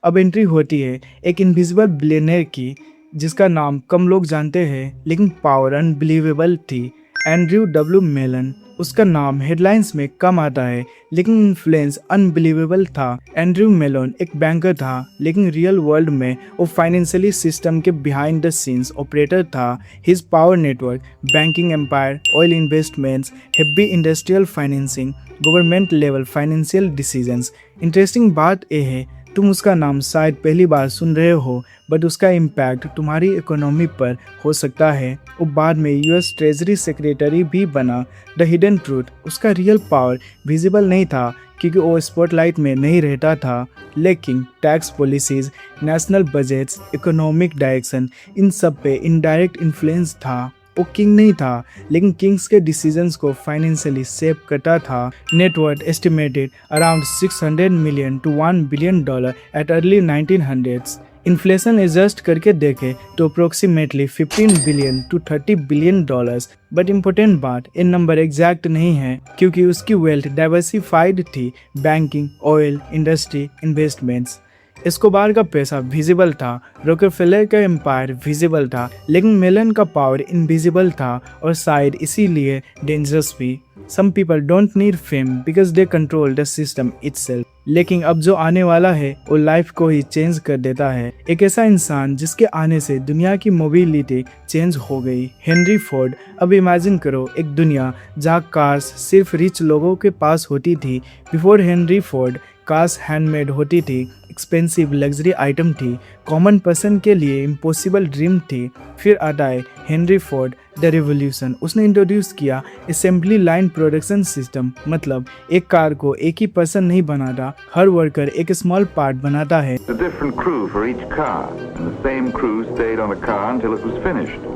अब एंट्री होती है एक इनविजिबल बिलियनर की, जिसका नाम कम लोग जानते हैं लेकिन पावर अनबिलीवेबल थी। Andrew W Mellon. उसका नाम हेडलाइंस में कम आता है लेकिन इन्फ्लुएंस अनबिलीवेबल था। एंड्रयू मेलन एक बैंकर था लेकिन रियल वर्ल्ड में वो फाइनेंशियली सिस्टम के बिहाइंड द सीन्स ऑपरेटर था। His power network, banking empire, oil investments, heavy industrial financing, government level financial decisions. Interesting बात यह है तुम उसका नाम शायद पहली बार सुन रहे हो, बट उसका इम्पैक्ट तुम्हारी इकोनॉमी पर हो सकता है। वो बाद में यूएस ट्रेजरी सेक्रेटरी भी बना। द हिडन ट्रूथ, उसका रियल पावर विजिबल नहीं था क्योंकि वो स्पॉटलाइट में नहीं रहता था, लेकिन tax policies, national budgets, economic direction, इन सब पे इनडायरेक्ट इन्फ्लुएंस था। वो किंग नहीं था लेकिन किंग्स के डिसीजंस को फाइनेंशियली शेप करता था। Net worth estimated around 600 million to $1 billion at early 1900s। Inflation adjust करके देखे तो approximately 15 billion to $30 billion. But important बात, ये नंबर एग्जैक्ट नहीं है क्योंकि उसकी वेल्थ डाइवर्सिफाइड थी। Banking, oil, industry, investments. Escobar का पैसा विजिबल था, रॉकफेलर का एम्पायर विजिबल था, लेकिन मेलन का पावर इनविजिबल था और शायद इसीलिए डेंजरस भी। Some people don't need fame because they control the system itself. लेकिन अब जो आने वाला है वो लाइफ को ही चेंज कर देता है। एक ऐसा इंसान जिसके आने से दुनिया की मोबिलिटी चेंज हो गई, हेनरी फोर्ड। अब इमेजिन करो एक दुनिया जहाँ कार्स सिर्फ रिच लोगों के पास होती थी। Before Henry Ford cars handmade होती थी, एक्सपेंसिव लग्जरी आइटम थी, कॉमन पर्सन के लिए इम्पॉसिबल ड्रीम थी। फिर आता है हेनरी फोर्ड द रिवोल्यूशन। उसने इंट्रोड्यूस किया असेंबली लाइन प्रोडक्शन सिस्टम, मतलब एक कार को एक ही पर्सन नहीं बनाता, हर वर्कर एक स्मॉल पार्ट बनाता है। A different crew for each car, and the same crew stayed on a car until it was finished.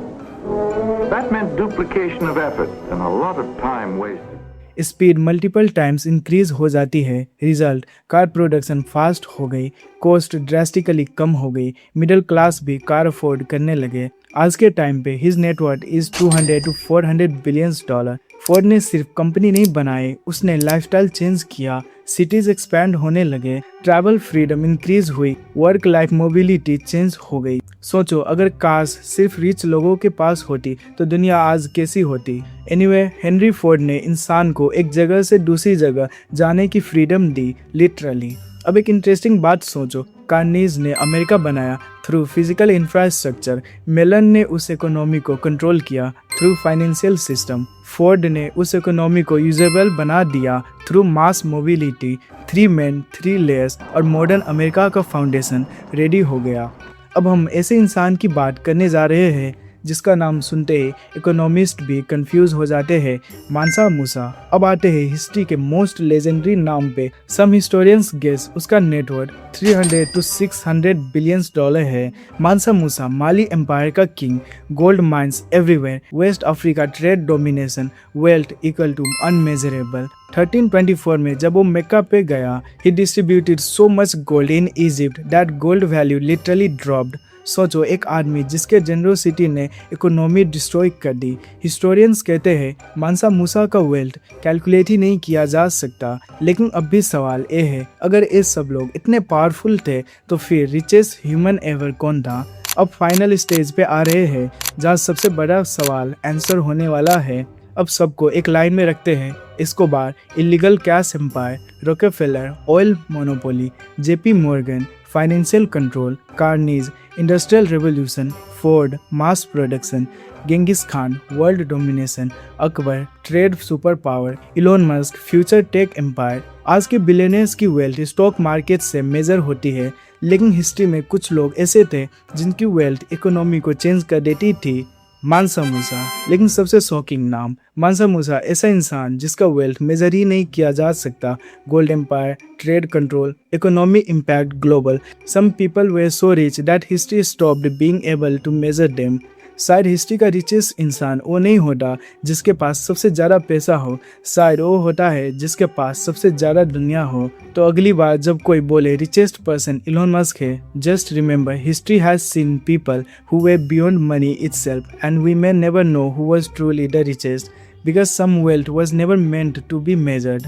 That meant duplication of effort and a lot of time wasted. Speed multiple times increase हो जाती है। Result, car production fast हो गई, cost drastically कम हो गई, middle class भी car afford करने लगे। आज के टाइम पे his net worth is 200 to 400 billion. Ford ने सिर्फ कंपनी नहीं बनाई, उसने लाइफस्टाइल चेंज किया। सिटीज एक्सपैंड होने लगे, ट्रैवल फ्रीडम इंक्रीज हुई, वर्क लाइफ मोबिलिटी चेंज हो गई। सोचो अगर कार्स सिर्फ रिच लोगों के पास होती तो दुनिया आज कैसी होती। एनीवे, हेनरी फोर्ड ने इंसान को एक जगह से दूसरी जगह जाने की फ्रीडम दी, लिटरली। अब एक इंटरेस्टिंग बात सोचो, कार्नीज ने अमेरिका बनाया थ्रू फिजिकल इंफ्रास्ट्रक्चर, मेलन ने उस इकोनॉमी को कंट्रोल किया थ्रू फाइनेंशियल सिस्टम, फोर्ड ने उस इकोनॉमी को यूजेबल बना दिया थ्रू मास मोबिलिटी। 3 men 3 layers और मॉडर्न अमेरिका का फाउंडेशन रेडी हो गया। अब हम ऐसे इंसान की बात करने जा रहे हैं जिसका नाम सुनते ही इकोनॉमिस्ट भी कंफ्यूज हो जाते हैं, मानसा मूसा। अब आते हैं हिस्ट्री के मोस्ट लेजेंडरी नाम पे। सम हिस्टोरियंस गेस उसका नेटवर्थ 300 to 600 बिलियन है। मानसा मूसा माली एम्पायर का king, gold mines everywhere, West Africa trade domination, wealth equal to unmeasurable. 1324 में जब वो मेक्का पे गया, he distributed so much gold in Egypt that gold value literally dropped. सोचो एक आदमी जिसके जेनरोसिटी ने इकोनॉमी डिस्ट्रॉय कर दी। हिस्टोरियंस कहते हैं मानसा मूसा का वेल्थ कैलकुलेट ही नहीं किया जा सकता। लेकिन अब भी सवाल ये है, अगर ये सब लोग इतने पावरफुल थे तो फिर रिचेस्ट ह्यूमन एवर कौन था। अब फाइनल स्टेज पे आ रहे हैं जहाँ सबसे बड़ा सवाल आंसर होने वाला है। अब सबको एक लाइन में रखते हैं, Escobar, illegal cash empire, Rockefeller, oil monopoly, JP Morgan, financial control, Carnegies, industrial revolution, Ford, mass production, Genghis Khan, world domination, Akbar, trade super power, Elon Musk, future tech empire. आज के बिलियनर्स की wealth stock market से measure होती है, लेकिन history में कुछ लोग ऐसे थे जिनकी वेल्थ इकोनॉमी को चेंज कर देती थी। मानसा मूसा। लेकिन सबसे शॉकिंग नाम, मानसा मूसा ऐसा इंसान जिसका वेल्थ मेजर ही नहीं किया जा सकता। Gold empire, trade control, economy impact global. Some people were so rich that history stopped being able to measure them. शायद हिस्ट्री का रिचेस्ट इंसान वो नहीं होता जिसके पास सबसे ज़्यादा पैसा हो, शायद वो होता है जिसके पास सबसे ज़्यादा दुनिया हो। तो अगली बार जब कोई बोले रिचेस्ट पर्सन इलोन मस्क है, just remember history has seen people who were beyond money itself and we may never know who was truly the richest because some wealth was never meant to be measured.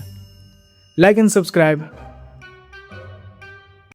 Like and subscribe.